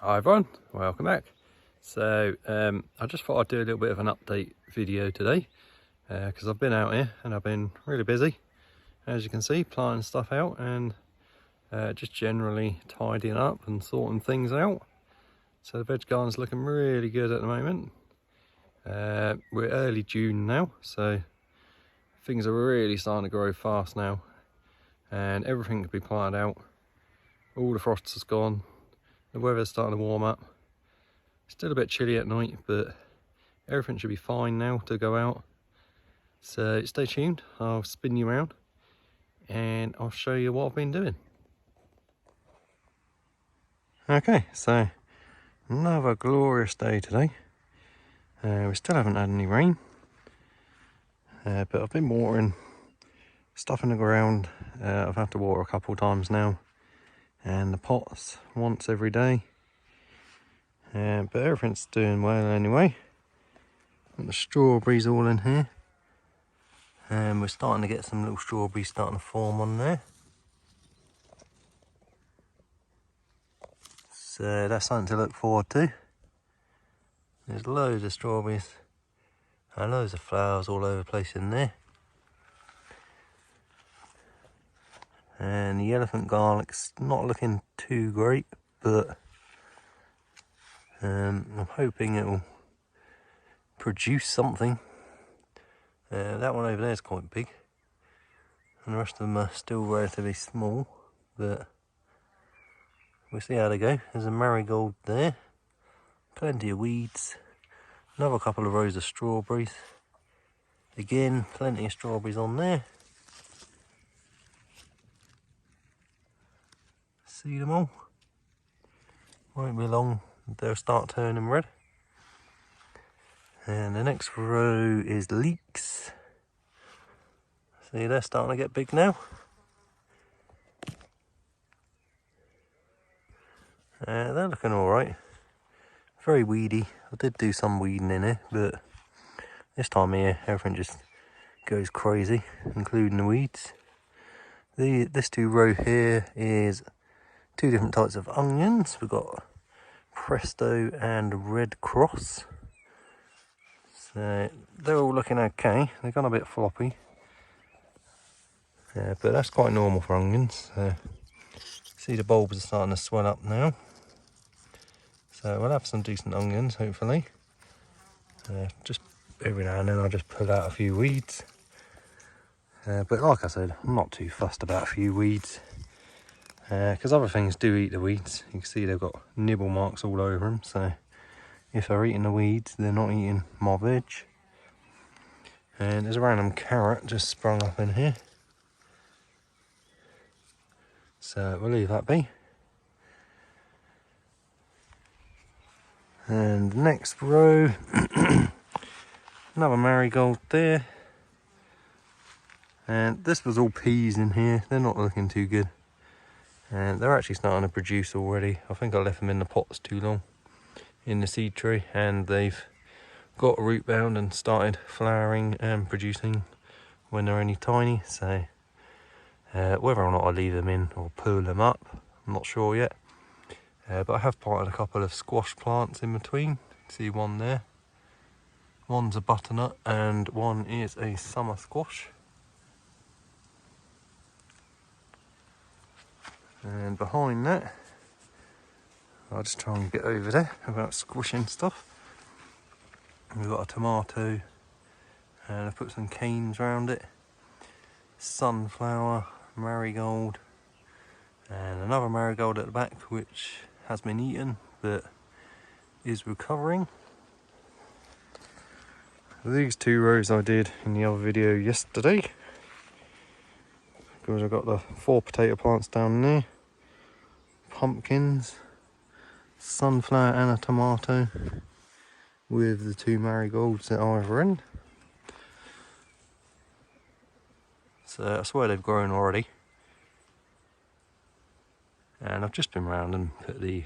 Hi everyone, welcome back. So I just thought I'd do a little bit of an update video today because I've been out here and I've been really busy, as you can see, planting stuff out and just generally tidying up and sorting things out. So the veg garden's looking really good at the moment. We're early June now, so things are really starting to grow fast now and everything can be planted out. All the frost is gone, the weather's starting to warm up. Still a bit chilly at night, but everything should be fine now to go out. So stay tuned, I'll spin you around and I'll show you what I've been doing. Okay, so another glorious day today. We still haven't had any rain, but I've been watering stuff in the ground. I've had to water a couple times now, and the pots once every day. But everything's doing well anyway. Got the strawberries all in here, and we're starting to get some little strawberries starting to form on there. So that's something to look forward to. There's loads of strawberries and loads of flowers all over the place in there. And the elephant garlic's not looking too great, but I'm hoping it'll produce something. That one over there is quite big, and the rest of them are still relatively small, but we'll see how they go. There's a marigold there, plenty of weeds, another couple of rows of strawberries, again plenty of strawberries on there. See them all? Won't be long, they'll start turning red. And the next row is leeks. See, they're starting to get big now. They're looking alright. Very weedy. I did do some weeding in here, but this time of year everything just goes crazy, including the weeds. This two row here is two different types of onions. We've got Presto and Red Cross. So they're all looking okay. They've gone a bit floppy, but that's quite normal for onions. See, the bulbs are starting to swell up now, so we'll have some decent onions hopefully. Just every now and then I'll just pull out a few weeds, but like I said, I'm not too fussed about a few weeds because other things do eat the weeds. You can see they've got nibble marks all over them, so if they're eating the weeds, they're not eating my veg. And there's a random carrot just sprung up in here, so we'll leave that be. And the next row, another marigold there. And this was all peas in here, they're not looking too good. And they're actually starting to produce already. I think I left them in the pots too long in the seed tray, and they've got root bound and started flowering and producing when they're only tiny. So whether or not I leave them in or pull them up, I'm not sure yet. But I have planted a couple of squash plants in between. See one there. One's a butternut and one is a summer squash. And behind that, I'll just try and get over there without squishing stuff. We've got a tomato, and I've put some canes around it. Sunflower, marigold, and another marigold at the back which has been eaten but is recovering. These two rows I did in the other video yesterday, because I've got the 4 potato plants down there, pumpkins, sunflower and a tomato, with the 2 marigolds at either end. So I swear they've grown already. And I've just been round and put the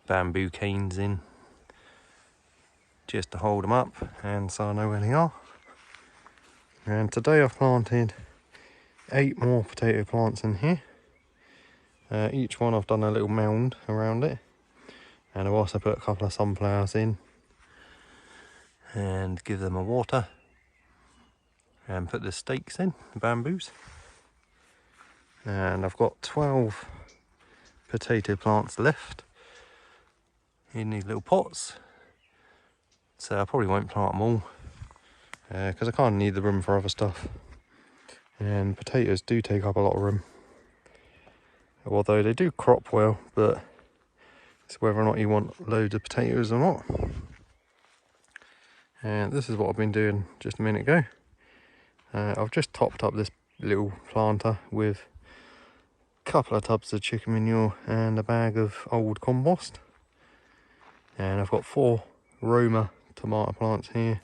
bamboo canes in just to hold them up, and so I know where they are. And today I've planted 8 more potato plants in here. Each one I've done a little mound around it, And I've also put a couple of sunflowers in and give them a water, and put the stakes in, the bamboos. And I've got 12 potato plants left in these little pots, so I probably won't plant them all because I kind of need the room for other stuff, and potatoes do take up a lot of room, although they do crop well, but it's whether or not you want loads of potatoes or not. And this is what I've been doing just a minute ago. I've just topped up this little planter with a couple of tubs of chicken manure and a bag of old compost. And I've got 4 Roma tomato plants here,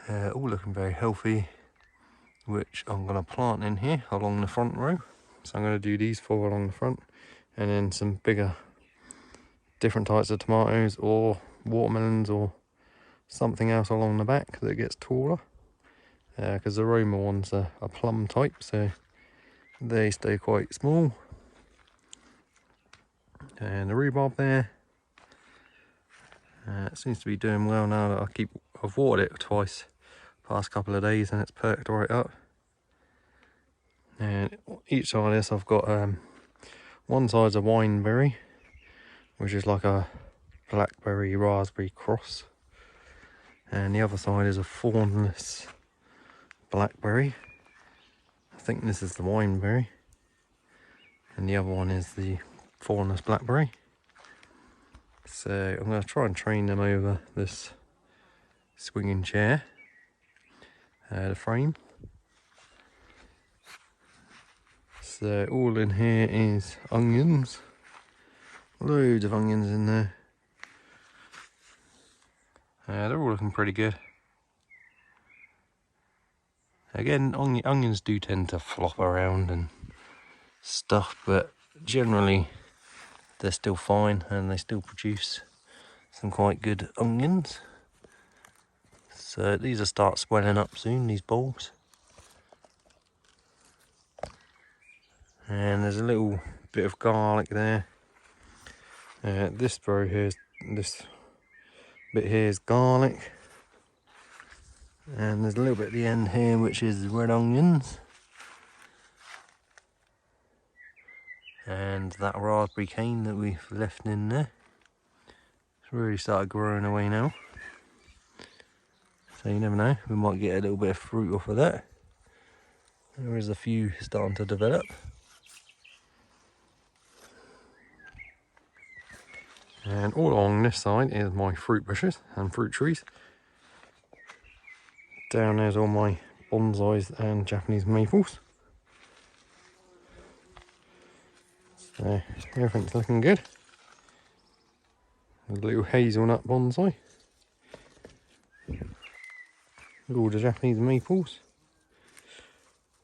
all looking very healthy, which I'm going to plant in here along the front row. So I'm going to do these 4 along the front, and then some bigger different types of tomatoes or watermelons or something else along the back that gets taller, because the Roma ones are a plum type, so they stay quite small. And the rhubarb there, it seems to be doing well now that I've watered it twice past couple of days, and it's perked right up. And each side of this I've got one side's a wineberry, which is like a blackberry raspberry cross, and the other side is a thornless blackberry. I think this is the wineberry, and the other one is the thornless blackberry. So I'm going to try and train them over this swinging chair, the frame. So all in here is onions, loads of onions in there. They're all looking pretty good. Again, onions do tend to flop around and stuff, but generally they're still fine and they still produce some quite good onions. So these will start swelling up soon, these bulbs. And there's a little bit of garlic there. This row here, this bit here is garlic. And there's a little bit at the end here which is red onions. And that raspberry cane that we've left in there, it's really started growing away now. So you never know, we might get a little bit of fruit off of that. There is a few starting to develop. And all along this side is my fruit bushes and fruit trees. Down there's all my bonsais and Japanese maples. So everything's looking good. A little hazelnut bonsai. All the Japanese maples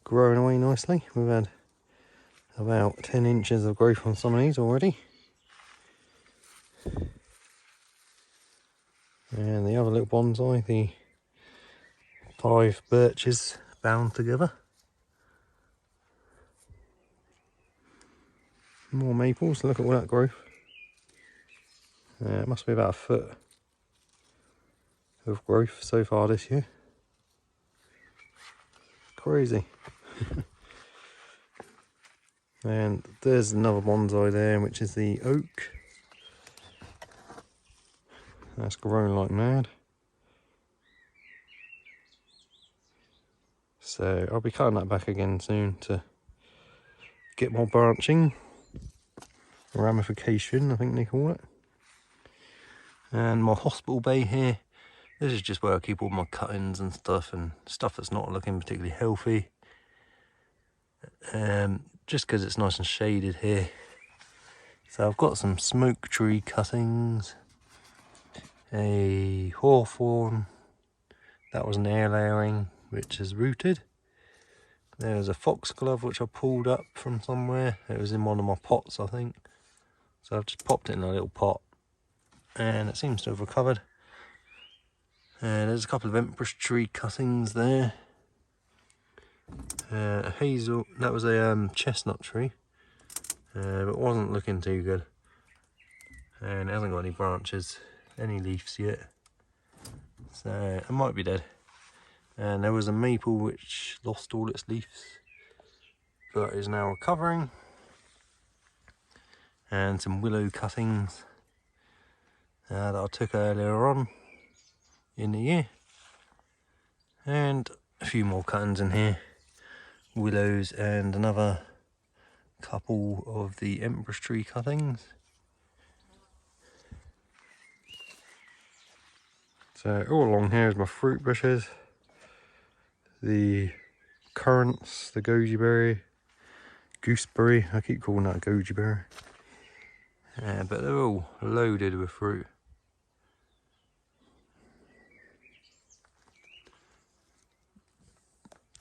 growing away nicely. We've had about 10 inches of growth on some of these already. And the other little bonsai, the 5 birches bound together. More maples, look at all that growth. It must be about a foot of growth so far this year. Crazy. And there's another bonsai there, which is the oak. That's growing like mad. So I'll be cutting that back again soon to get more branching. Ramification, I think they call it. And my hospital bay here, this is just where I keep all my cuttings and stuff that's not looking particularly healthy. Just because it's nice and shaded here. So I've got some smoke tree cuttings, a hawthorn, that was an air layering which is rooted. There's a foxglove which I pulled up from somewhere. It was in one of my pots, I think. So I've just popped it in a little pot and it seems to have recovered. There's a couple of empress tree cuttings there. Hazel, that was a chestnut tree, but it wasn't looking too good. and it hasn't got any branches, any leaves yet, so it might be dead. And there was a maple which lost all its leaves but is now recovering, and some willow cuttings that I took earlier on in the year, and a few more cuttings in here, willows, and another couple of the empress tree cuttings. So all along here is my fruit bushes, the currants, the goji berry, gooseberry, I keep calling that goji berry, but they're all loaded with fruit.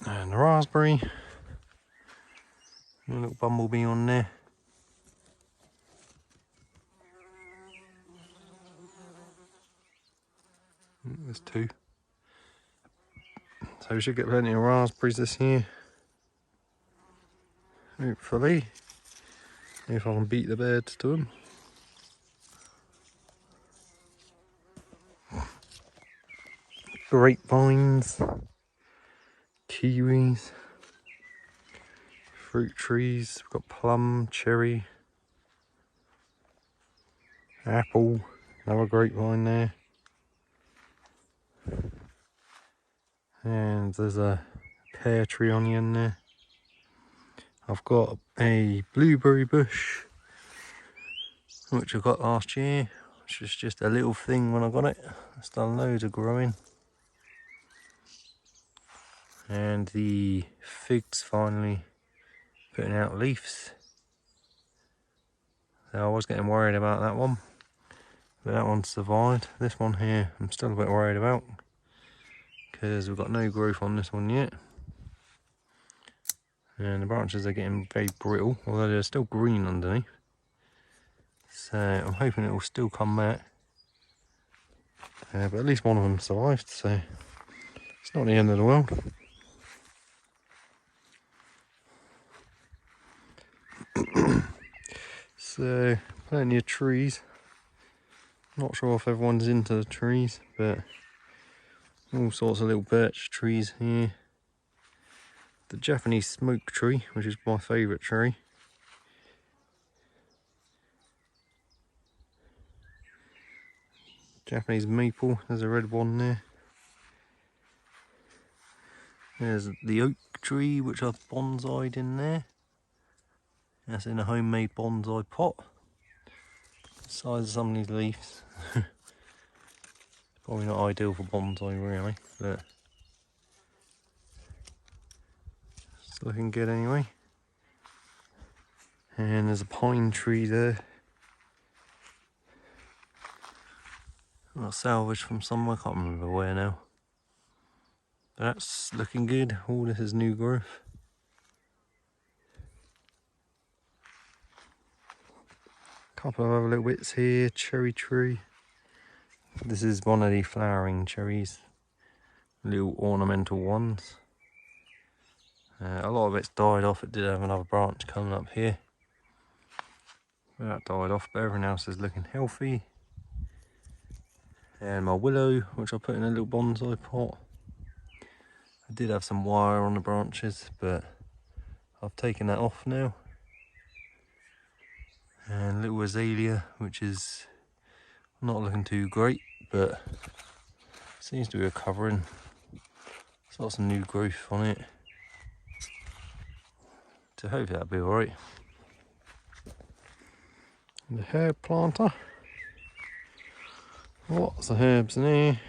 And the raspberry, a little bumblebee on there. There's two. So we should get plenty of raspberries this year. Hopefully. If I can beat the birds to them. Grapevines. Kiwis. Fruit trees. We've got plum, cherry. Apple. Another grapevine there. And there's a pear tree on the end there. I've got a blueberry bush, which I got last year, which was just a little thing when I got it. It's done loads of growing. And the figs finally putting out leaves. So I was getting worried about that one, but that one survived. This one here I'm still a bit worried about, because we've got no growth on this one yet. And the branches are getting very brittle, although they're still green underneath. So I'm hoping it will still come back. But at least one of them survived, so it's not the end of the world. So plenty of trees. Not sure if everyone's into the trees, but all sorts of little birch trees here. The Japanese smoke tree, which is my favourite tree. Japanese maple, there's a red one there. There's the oak tree, which I've bonsai'd in there. That's in a homemade bonsai pot. The size of some of these leaves. Probably not ideal for bonsai really, but it's looking good anyway. And there's a pine tree there. I salvaged from somewhere, I can't remember where now. But that's looking good. All this is new growth. Couple of other little bits here, cherry tree. This is one of the flowering cherries, little ornamental ones. A lot of it's died off. It did have another branch coming up here. But that died off, but everything else is looking healthy. And my willow, which I put in a little bonsai pot. I did have some wire on the branches, but I've taken that off now. And little azalea, which is not looking too great, but seems to be recovering. It's got some new growth on it, so hopefully that'll be alright. The herb planter, lots of herbs in here,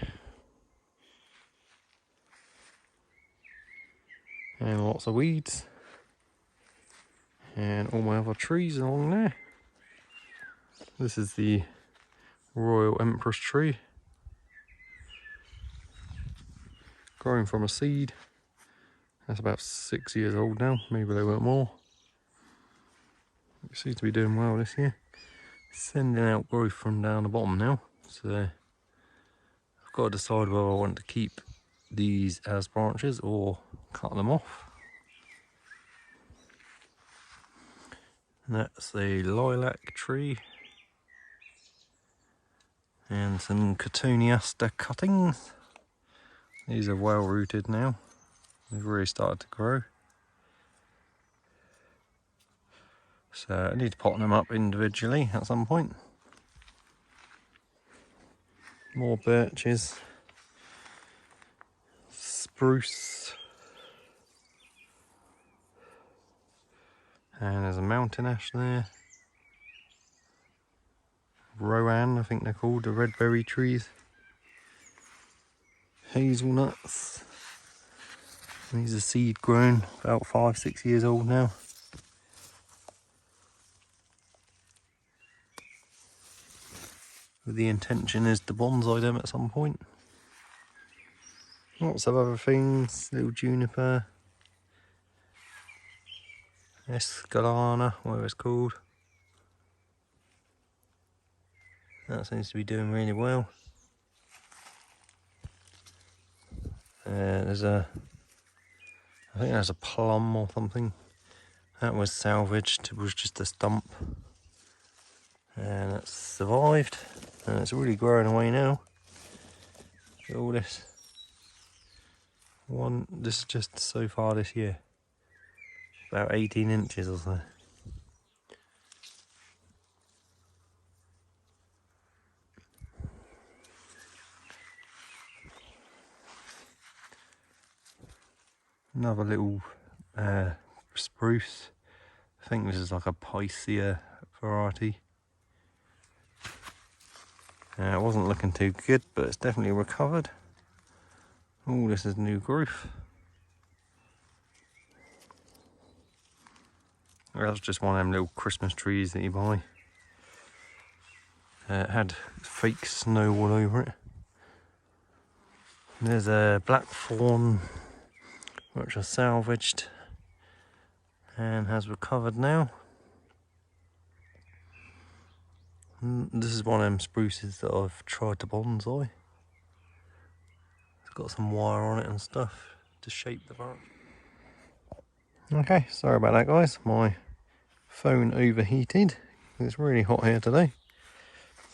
and lots of weeds, and all my other trees along there. This is the Royal Empress tree, growing from a seed. That's about 6 years old now, maybe a little bit more. It seems to be doing well this year. Sending out growth from down the bottom now, so I've got to decide whether I want to keep these as branches or cut them off. And that's a lilac tree. And some Cotoneaster cuttings. These are well rooted now. They've really started to grow. So I need to pot them up individually at some point. More birches. Spruce. And there's a mountain ash there. Rowan, I think they're called, the red berry trees. Hazelnuts. These are seed grown, about 5-6 years old now. The intention is to bonsai them at some point. Lots of other things, little juniper, escalana, whatever it's called. That seems to be doing really well. I think there's a plum or something. That was salvaged, it was just a stump. And it's survived, and it's really growing away now. Look at all this. This is just so far this year. About 18 inches or so. Another little spruce. I think this is like a Picea variety. It wasn't looking too good, but it's definitely recovered. Oh, this is new growth. That's just one of them little Christmas trees that you buy. It had fake snow all over it. There's a blackthorn which I salvaged and has recovered now. This is one of them spruces that I've tried to bonsai. It's got some wire on it and stuff to shape the bark. Okay, sorry about that guys, my phone overheated. It's really hot here today.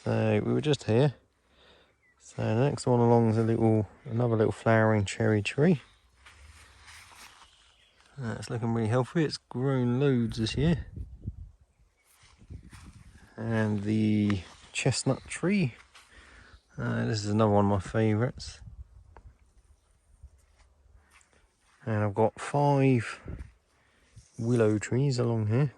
So we were just here. So the next one along is another little flowering cherry tree. It's looking really healthy. It's grown loads this year. And the chestnut tree. This is another one of my favourites. And I've got 5 willow trees along here.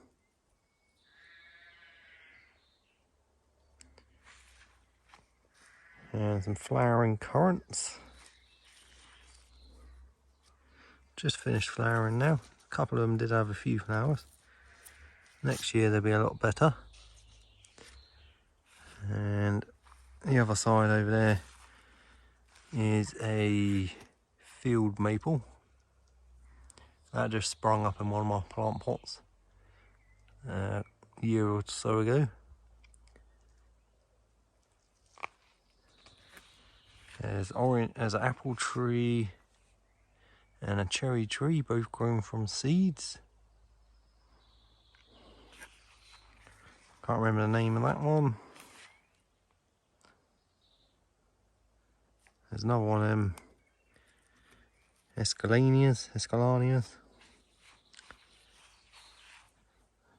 And some flowering currants. Just finished flowering now. A couple of them did have a few flowers. Next year they'll be a lot better. And the other side over there is a field maple. That just sprung up in one of my plant pots a year or so ago. There's an apple tree and a cherry tree, both grown from seeds. Can't remember the name of that one. There's another one of them escalanias.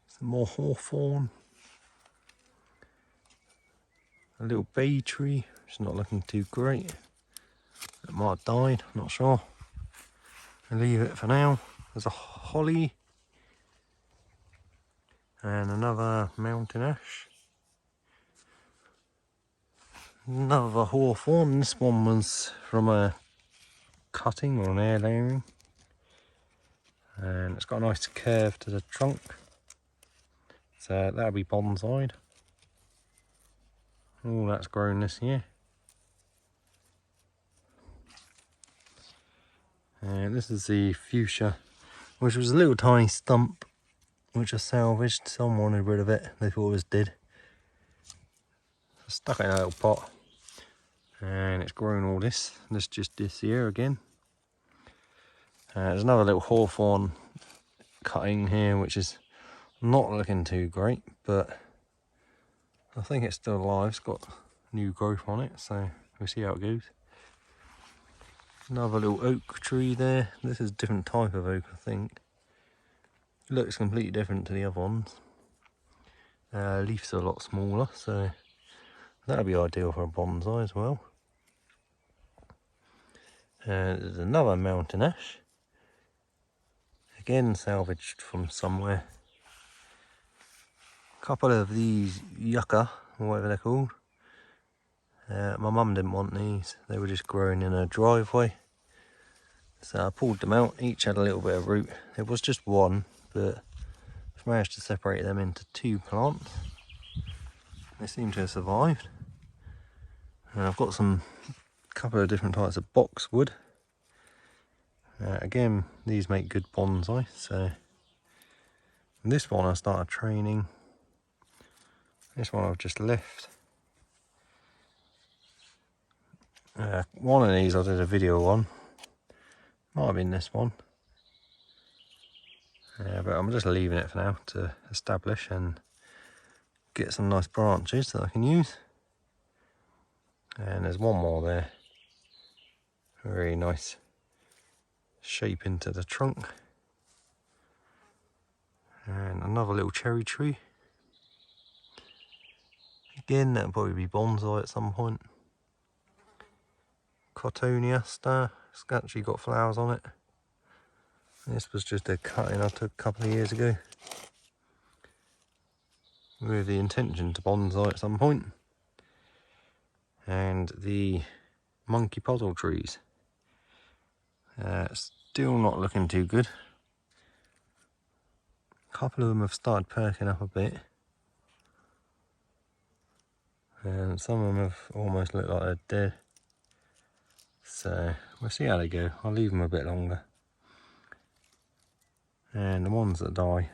Some more hawthorn. A little bay tree, which is not looking too great. It might have died, I'm not sure. I'll leave it for now. There's a holly. And another mountain ash. Another hawthorn. This one was from a cutting or an air layering. And it's got a nice curve to the trunk. So that'll be bonsai'd. Oh, that's grown this year. And this is the fuchsia, which was a little tiny stump, which I salvaged. Someone wanted rid of it, they thought it was dead. I stuck it in a little pot, and it's grown all this. This just this year again. There's another little hawthorn cutting here, which is not looking too great, but I think it's still alive. It's got new growth on it, so we'll see how it goes. Another little oak tree there. This is a different type of oak, I think. It looks completely different to the other ones. Leaves are a lot smaller, so that'll be ideal for a bonsai as well. There's another mountain ash. Again, salvaged from somewhere. A couple of these yucca, or whatever they're called. My mum didn't want these. They were just growing in a driveway. So I pulled them out. Each had a little bit of root. It was just one, but I've managed to separate them into 2 plants. They seem to have survived. And I've got a couple of different types of boxwood. Again, these make good bonsai. So this one I started training. This one I've just left. One of these I did a video on. Might have been this one. But I'm just leaving it for now to establish and get some nice branches that I can use. And there's one more there. Very nice shape into the trunk. And another little cherry tree. Again, that'll probably be bonsai at some point. Cotonia star. It's actually got flowers on it. This was just a cutting I took a couple of years ago, with the intention to bonsai at some point. And the monkey puzzle trees. Still not looking too good. A couple of them have started perking up a bit. And some of them have almost looked like they're dead. So we'll see how they go. I'll leave them a bit longer. And the ones that die,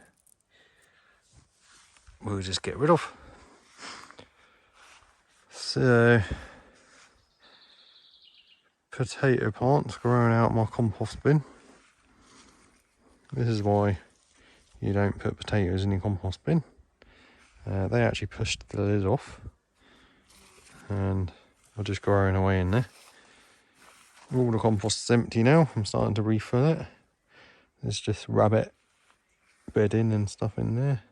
we'll just get rid of. So, potato plants growing out my compost bin. This is why you don't put potatoes in your compost bin. They actually pushed the lid off and are just growing away in there. All the compost is empty now. I'm starting to refill it. There's just rabbit bedding and stuff in there.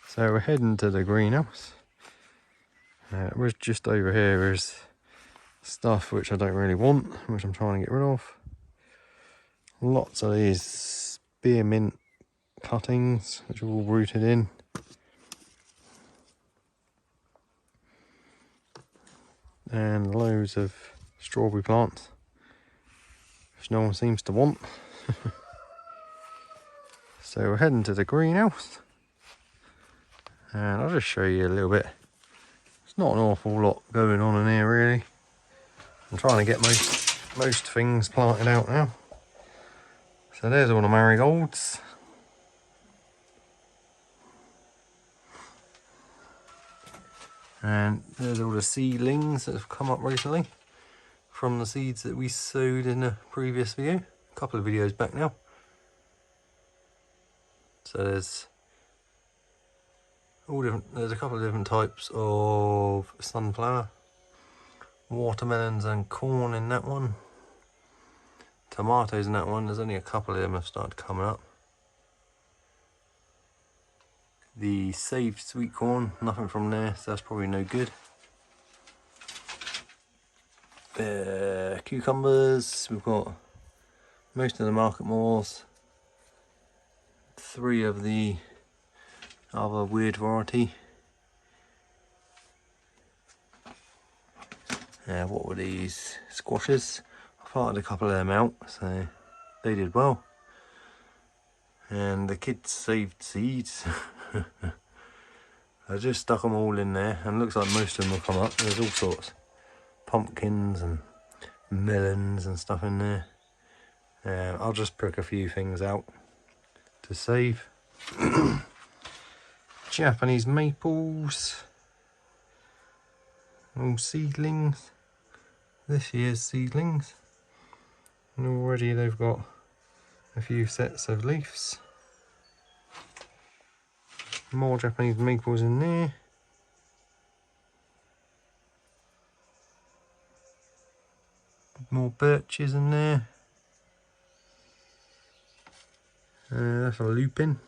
So we're heading to the greenhouse. We're just over here is stuff which I don't really want, which I'm trying to get rid of. Lots of these spearmint cuttings, which are all rooted in. And loads of strawberry plants, which no one seems to want. So we're heading to the greenhouse. And I'll just show you a little bit. It's not an awful lot going on in here really. I'm trying to get most things planted out now. So there's all the marigolds. And there's all the seedlings that have come up recently from the seeds that we sowed in a previous video, a couple of videos back now. So there's a couple of different types of sunflower, watermelons and corn in that one, tomatoes in that one. There's only a couple of them have started coming up. The saved sweet corn, nothing from there, so that's probably no good. Cucumbers, we've got most of the market moors, 3 of the other weird variety. What were these? Squashes. I planted a couple of them out, so they did well. And the kids saved seeds. I just stuck them all in there, and looks like most of them will come up. There's all sorts. Pumpkins and melons and stuff in there. I'll just prick a few things out to save. Japanese maples. All seedlings. This year's seedlings. And already they've got a few sets of leaves. more Japanese maples in there. More birches in there. That's a lupin.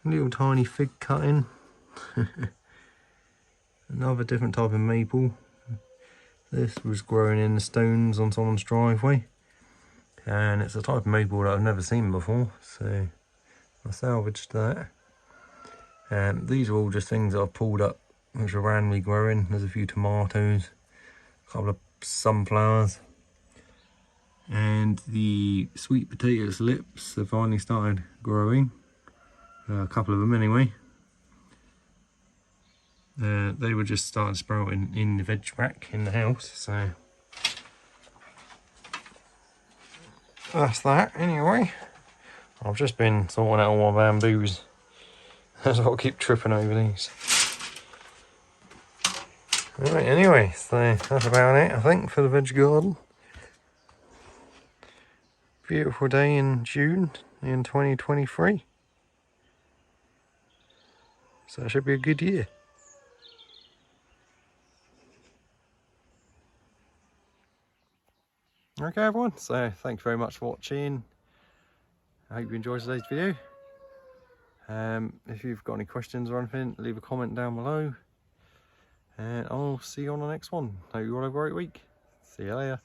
Little tiny fig cutting. Another different type of maple. This was growing in the stones on someone's driveway. And it's a type of maple that I've never seen before. So I salvaged that. These are all just things that I've pulled up which are randomly growing. There's a few tomatoes, a couple of sunflowers, and the sweet potato slips have finally started growing. A couple of them anyway. They were just starting sprouting in the veg rack in the house, so that's that anyway. I've just been sorting out all my bamboos. That's why I keep tripping over these. Right, anyway, so that's about it, I think, for the veg garden. Beautiful day in June in 2023. So it should be a good year. Okay everyone, so thank you very much for watching. I hope you enjoyed today's video. If you've got any questions or anything, leave a comment down below. And I'll see you on the next one. Hope you all have a great week. See you later.